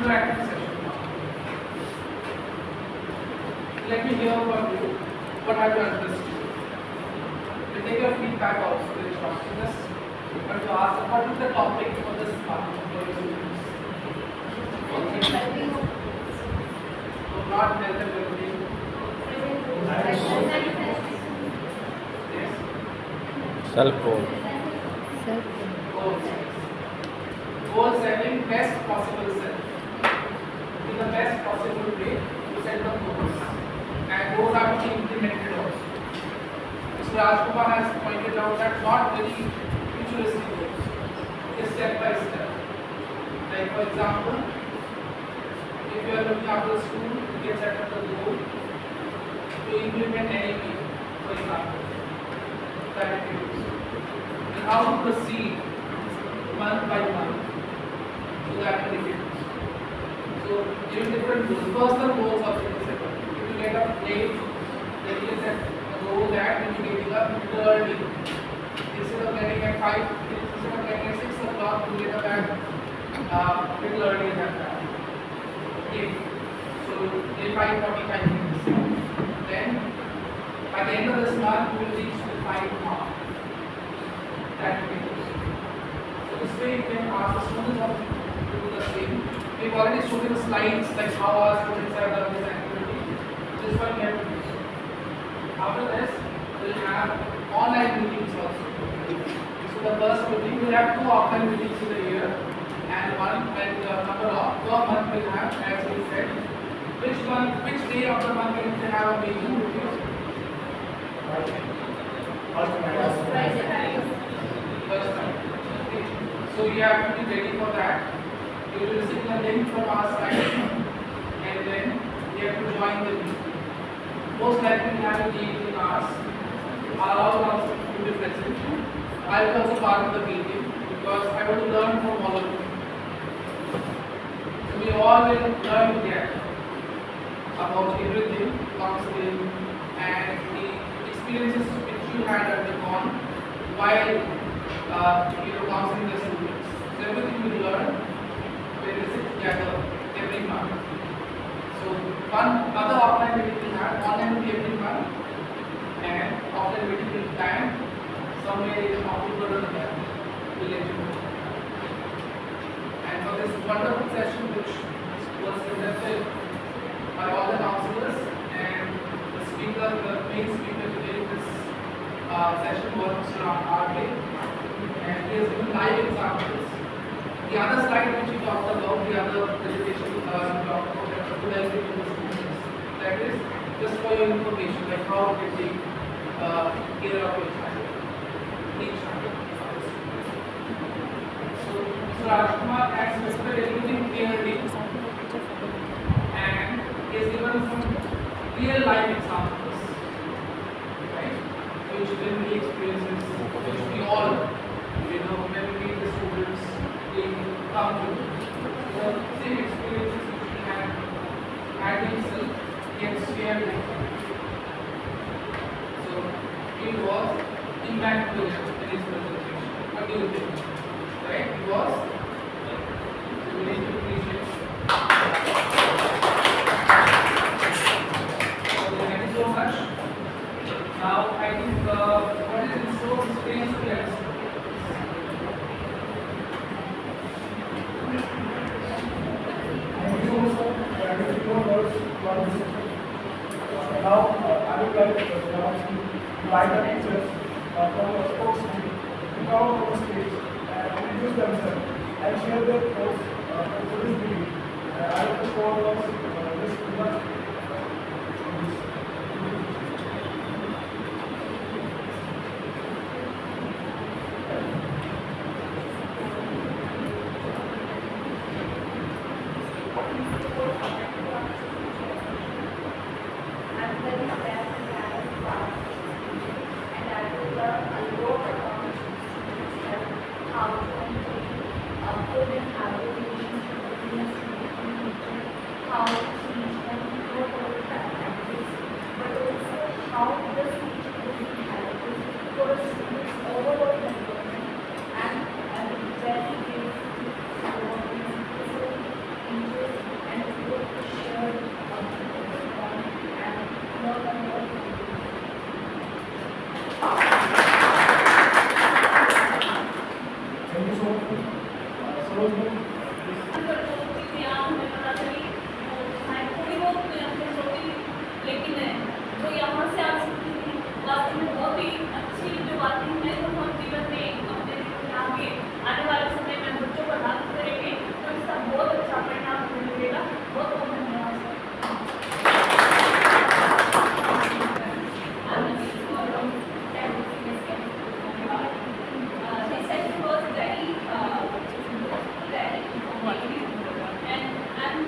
interactive session. Let me hear from you what have you understood. We take your feedback also in this. But to ask what is the topic for this month for your students? So not health and well-being. Yes. Self-role. Goal setting. Goal setting, best possible self. In the best possible way to set the goals. And those are to be implemented also. Mr. Rajkumar has pointed out that not very futuristic goals. It's step by step. Like for example, if you are looking after the school, you can set up a goal to implement NAP, for example, that activities. And how to proceed month by month to the activities. So, giving different goals, personal goals also you can set up. If you get up late, then you can set a goal that you will be getting up early. Instead of getting at 5, instead of getting at 6 o'clock, you get up at little earlier than that. Okay. So, 5:45 minutes. Then, by the end of this month, you will reach the 5 mark. That will be good. So, this way you can ask the students how to do the same. We've already shown you the slides like how our students have done this activity. This one we have to do. After this, we'll have online meetings also. So the first meeting, we'll have 2 offline meetings in a year and one and number of per month we'll have, as we said. Which day of the month we need to have a meeting with you? First time. Okay. So you have to be ready for that. You will receive a link from our side and then you have to join the meeting. Most likely we have a meeting hours. All also to be present. I will also part of the meeting because I want to learn from all of you. So we all will learn together about everything, counseling and the experiences which you had undergone while counseling the students. So everything we learn when we sit together every month. So one other offline meeting we have, online will be every month and offline meeting will plan somewhere in October or November. We'll let you know. And for this wonderful session which was presented by all the counselors and the speaker, the main speaker today in this session was Mr. R.K. and he has given live examples. The other slide which we talked about, the other presentation we talked about, that is just for your information, like how to take care of your child. Each child. So, Mr. Rajkumar has explained everything clearly and he has given some real life examples, right? Which will be experiences, which we all, when we meet the students, they come to the same experiences which we had himself, he had shared with them. So, it was impactful in his presentation. What do you think? Right? It was. We need to appreciate. So, thank you so much. Now, I think what is in store is experience to let us know. Now, I would like to invite the teachers from the sports team to come on the stage and introduce themselves and share their thoughts for this meeting. I look forward to this event. And I'm very grateful for what you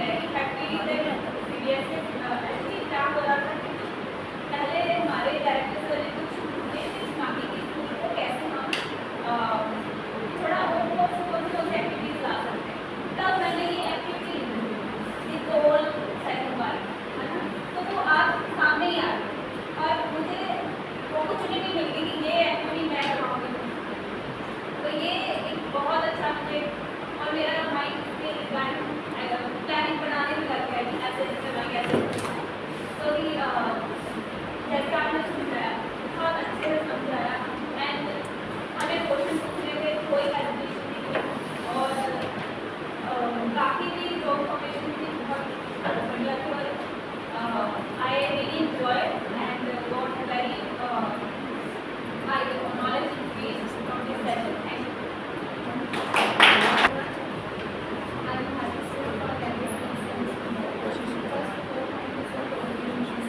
very happy that seriously actually क्या हो रहा था कि पहले हमारे director sir ने कुछ tips मांगी थी कि वो कैसे हम थोड़ा और एक्टिविटीज ला सकते हैं। तब मैंने ये एक्टिविटी गोल सेकंड बार है ना, तो वो आज सामने ही आ गई और मुझे अपॉर्चुनिटी मिल गई कि ये एक्टिविटी मैं कराऊंगी। तो ये एक बहुत अच्छा मुझे और मेरा माइंड प्लानिंग बनाने में लग गया कि ऐसे करना कैसे। तो जैसे आपने समझाया बहुत अच्छे से समझाया एंड हमें क्वेश्चन पूछने में कोई हेजिटेशन नहीं और बाकी भी जो इन्फॉर्मेशन थी बहुत बढ़िया थी और I really enjoy and got very knowledge increased from this session. Thank you. I'm happy to report that this instance first of all, thank you for the opportunity.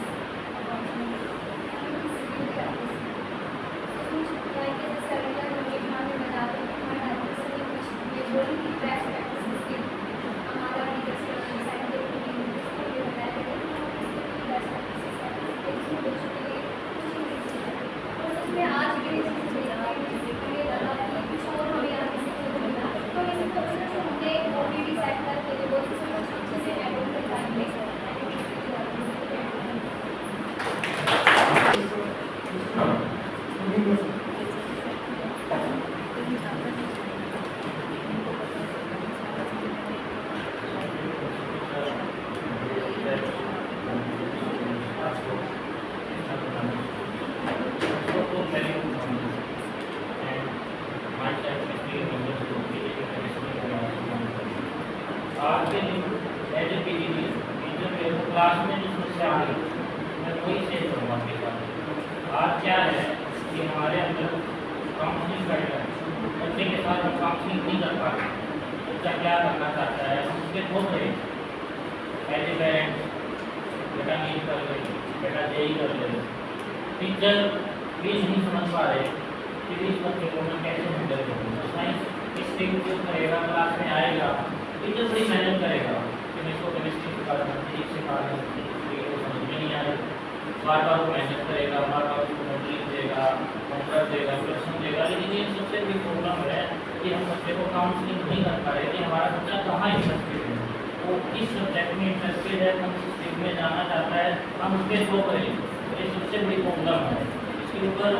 Like in the seminar, we have बताते हैं हमारे आदमी से कुछ ये बोली कि best practice की हमारा टीचर्स का डिसाइड करके इसको ये बताया कि हम बेस्ट प्रैक्टिस है इसमें बच्चों के लिए कुछ और उसमें आज भी ये लगा कि कुछ और हमें आगे सीखने को मिला तो इसी तरह से हमने ओटीडी सेट करके जो बहुत कुछ अच्छे से एडोन कर पाएंगे आज के दिन एज ए पीजीडी टीचर मेरे को क्लास में जो समस्या आ रही मैं वही शेयर करूँगा आपके साथ। आज क्या है कि हमारे अंदर काउंसलिंग करेगा बच्चे के साथ हम काउंसलिंग नहीं कर पाते। बच्चा क्या करना चाहता है हम उसके बहुत बड़े एज ए पेरेंट बेटा नीट कर ले बेटा जेई कर ले टीचर प्लीज नहीं समझ पा रहे कि इस बच्चे को मैं कैसे हैंडल करूँगा। साइंस स्ट्रीम चूज करेगा क्लास में आएगा टीचर बड़ी मेहनत करेगा कि मैं इसको केमिस्ट्री सिखा दूँ फिजिक्स सिखा दूँ को समझ में नहीं आ रही बार बार वो मेहनत करेगा बार बार उसको मॉडलिंग देगा होमवर्क देगा क्वेश्चन देगा। लेकिन ये सबसे बड़ी प्रॉब्लम है कि हम बच्चे को काउंसलिंग नहीं कर पा रहे कि हमारा बच्चा कहाँ इंटरेस्टेड है वो किस सब्जेक्ट में इंटरेस्टेड है कौन सी स्ट्रीम में जाना चाहता है हम उसके शो करें। ये सबसे बड़ी प्रॉब्लम है। इसके ऊपर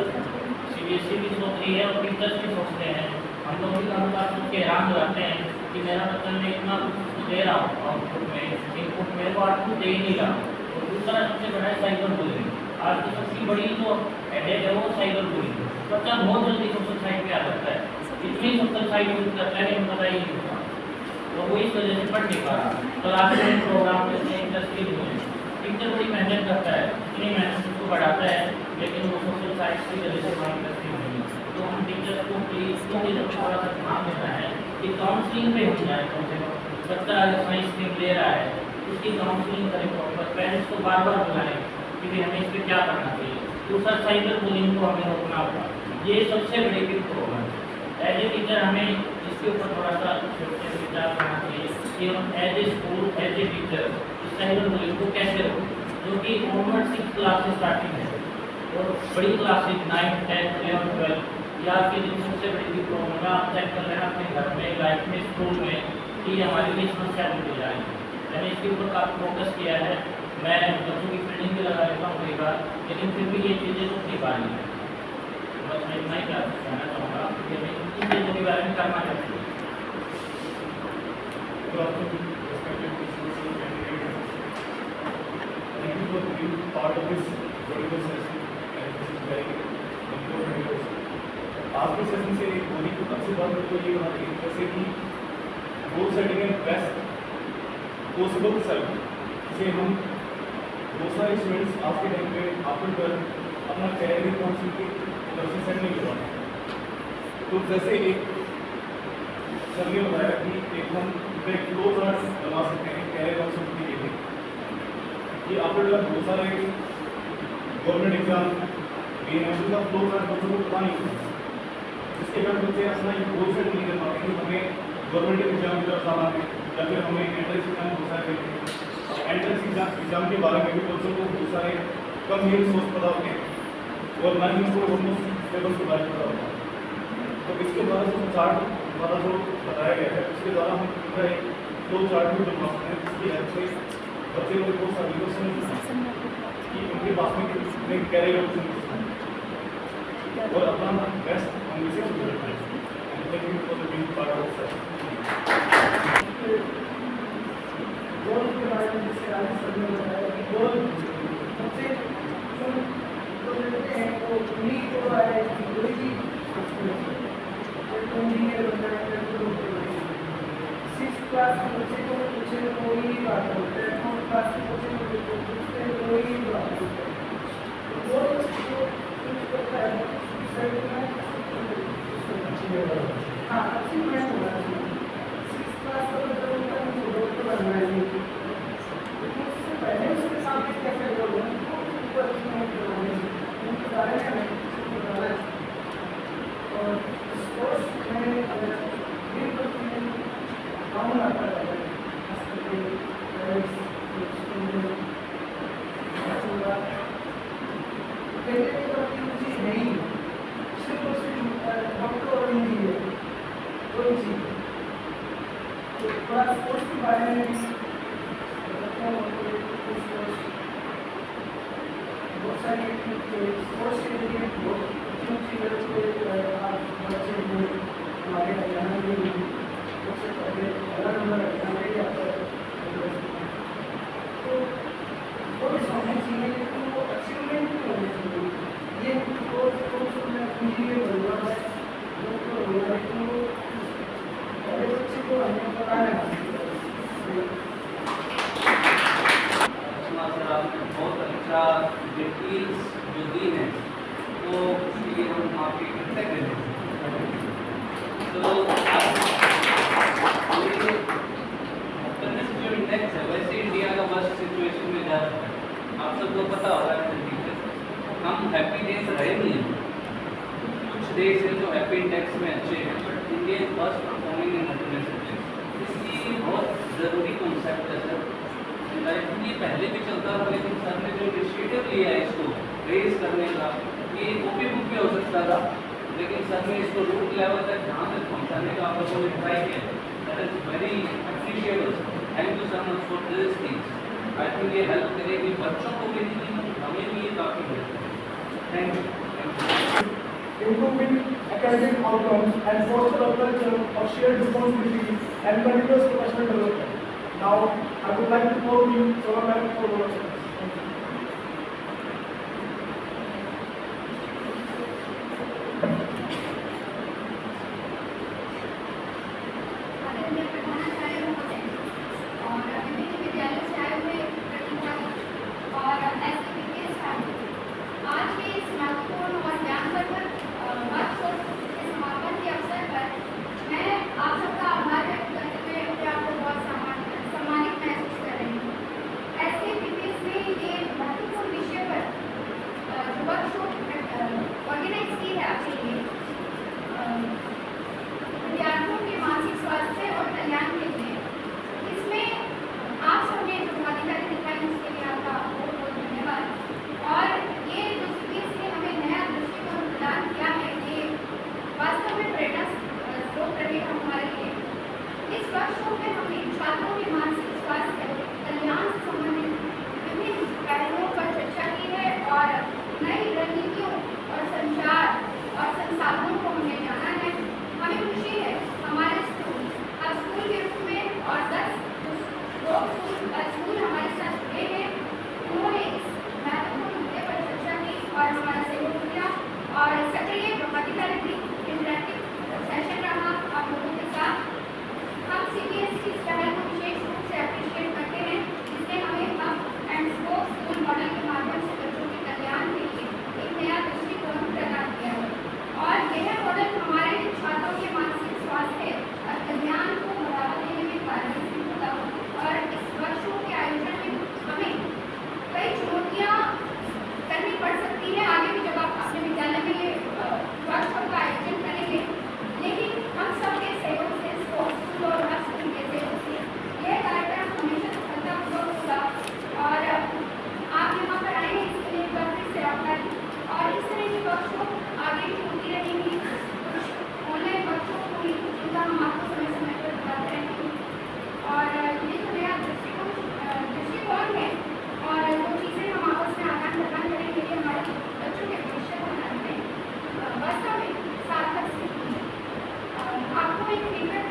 CBSE भी सोच रही है और टीचर्स भी सोचते हैं। हम लोग भी कभी बार सोच के हैरान हो जाते हैं कि मेरा बच्चा मैं इतना कुछ दे रहा हूँ आउटपुट में इनपुट मेरे को आउटपुट दे ही नहीं रहा। और दूसरा सबसे बड़ा है साइबर बुलिंग। आज की सबसे बड़ी जो हेडेक है वो साइबर बुलिंग। बच्चा बहुत जल्दी सोशल साइट पे आ जाता है इतनी सोशल साइट यूज करता है कि पता ही नहीं होता। तो वो इस वजह से पढ़ नहीं पा रहा। क्लास में प्रोग्राम में इंटरेस्टेड हुए टीचर बड़ी मेहनत करता है इतनी मेहनत उसको बढ़ाता है लेकिन वो सोशल साइट की वजह से हमारी इंटरेस्टेड नहीं। तो हम टीचर को प्लीज थोड़ा सा ध्यान देना है कि काउंसलिंग पे हो जाए कम से कम। बच्चा अगर साइंस स्ट्रीम ले रहा है उसकी काउंसलिंग करें प्रॉपर पेरेंट्स को बार बार बुलाएं कि हमें इस पर क्या करना चाहिए। दूसरा साइबर बुलिंग को हमें रोकना होगा। ये सबसे बड़ी बिग प्रॉब्लम है। एज ए टीचर हमें इसके ऊपर थोड़ा सा विचार करना चाहिए कि हम as a school as a teacher इस साइबर बुलिंग को कैसे रोकें जो कि ऑनवर्ड 6 क्लास से स्टार्टिंग है और बड़ी क्लासेज 9, 10, 11, 12 या आपकी जो सबसे बड़ी प्रॉब्लम है आप चेक कर लेना अपने घर में लाइफ में स्कूल में कि हमारी लिए समस्या बनती जा रही है। मैंने इसके ऊपर काफ़ी फोकस किया है। मैं बच्चों की ट्रेनिंग भी लगा लेता हूँ कई बार लेकिन फिर भी ये चीज़ें तो नहीं पा रही हैं। बस मैं इतना ही कहना चाहूँगा कि हमें इन चीज़ों के बारे में करना चाहिए। Thank you for being part of this particular session and this is very important also. आज के सेशन से एक होने की अच्छी बात तो ये होना चाहिए जैसे कि गोल सेटिंग है बेस्ट पॉसिबल सेल्फ से हम बहुत सारे स्टूडेंट्स आज के टाइम पे आफ्टर 12 अपना कैरियर काउंसिल की तरफ से सेट नहीं करवा रहे। तो जैसे एक सर ने बताया कि एक हम एक फ्लो चार्ट बना सकते हैं कैरियर काउंसिल के लिए कि आफ्टर 12 बहुत सारे गवर्नमेंट एग्जाम ये है उसका फ्लो चार्ट बच्चों को पता नहीं होता जिसके कारण बच्चे अपना ये गोल सेट नहीं कर पाते कि हमें गवर्नमेंट एग्जाम की तरफ जाना है या फिर हमें एंट्रेंस एग्जाम बहुत सारे एंट्रेंस एग्जाम के बारे में भी बच्चों को बहुत सारे कम ही सोच पता होते हैं और ना ही उनको ऑलमोस्ट सिलेबस के बारे में पता होता है। तो इसके द्वारा जो चार्ट द्वारा जो बताया गया है उसके द्वारा हम पूरा एक दो चार्ट भी बनवा सकते हैं जिसकी हेल्प से बच्चे को बहुत सारी क्वेश्चन कि उनके पास में कितने कैरियर ऑप्शन और अपना बेस्ट हम इसे करते हैं। Thank you for the being part of the गोल के बारे में जिससे आगे समझ में आया कि गोल सबसे जो लेते हैं वो उन्हीं को है कि कोई भी इंजीनियर बनना है तो 6th क्लास के बच्चे को पूछे कोई भी बात होता है 4th क्लास के बच्चे को पूछते कोई भी बात होता है। गोल जो कुछ करता है सही में हाँ अचीवमेंट होना चाहिए। 6th क्लास का बच्चा होता है तो गोल तो बनना है उससे पहले उसके सामने कैसे गोल है उनको अचीवमेंट करवाने उनके बारे में बताना है। और स्पोर्ट्स में अगर ये काम आता है कहते हैं कि मुझे नहीं सिर्फ और सिर्फ डॉक्टर और इंजीनियर कोई चीज़ तो थोड़ा स्पोर्ट्स के बारे में भी बहुत सारी स्पोर्ट्स के लिए बहुत बच्चे हमारे हरियाणा में सबसे पहले पहला नंबर हरियाणा ही आता है तो वो भी समझनी चाहिए लेकिन वो अचीवमेंट नहीं होनी चाहिए। ये कोर्स में इंजीनियर बनना है डॉक्टर बनना है तो पहले बच्चे को हमें पढ़ाना है। सर आपने बहुत अच्छा डिटेल्स जो दी है तो उसके लिए हम आपके कृतज्ञ हैं। तो जो इंडेक्स है वैसे इंडिया का वर्स्ट सिचुएशन में जा रहा है आप सबको पता होगा हम हैप्पी डेज रहे नहीं हैं। कुछ देश हैं जो हैप्पी इंडेक्स में अच्छे हैं but India is first performing in happiness index. इसकी बहुत ज़रूरी कॉन्सेप्ट है सर। ये पहले भी चलता था लेकिन सर ने जो इनिशिएटिव लिया है इसको रेज करने का ये ओपी बुक भी हो सकता था लेकिन सर ने इसको रूट लेवल तक जहाँ तक पहुँचाने का आप लोगों ने ट्राई किया that is very appreciable. Thank you sir much for this things. I think ये हेल्प करेगी बच्चों को भी नहीं हमें भी ये काफ़ी हेल्प करेगी। Thank you. improving academic outcomes and foster a culture of shared responsibility and continuous professional development. Now, I would like to call you Solar Madam for words. सम्मानित महसूस कर रही हूँ। ऐसे एक फीडबैक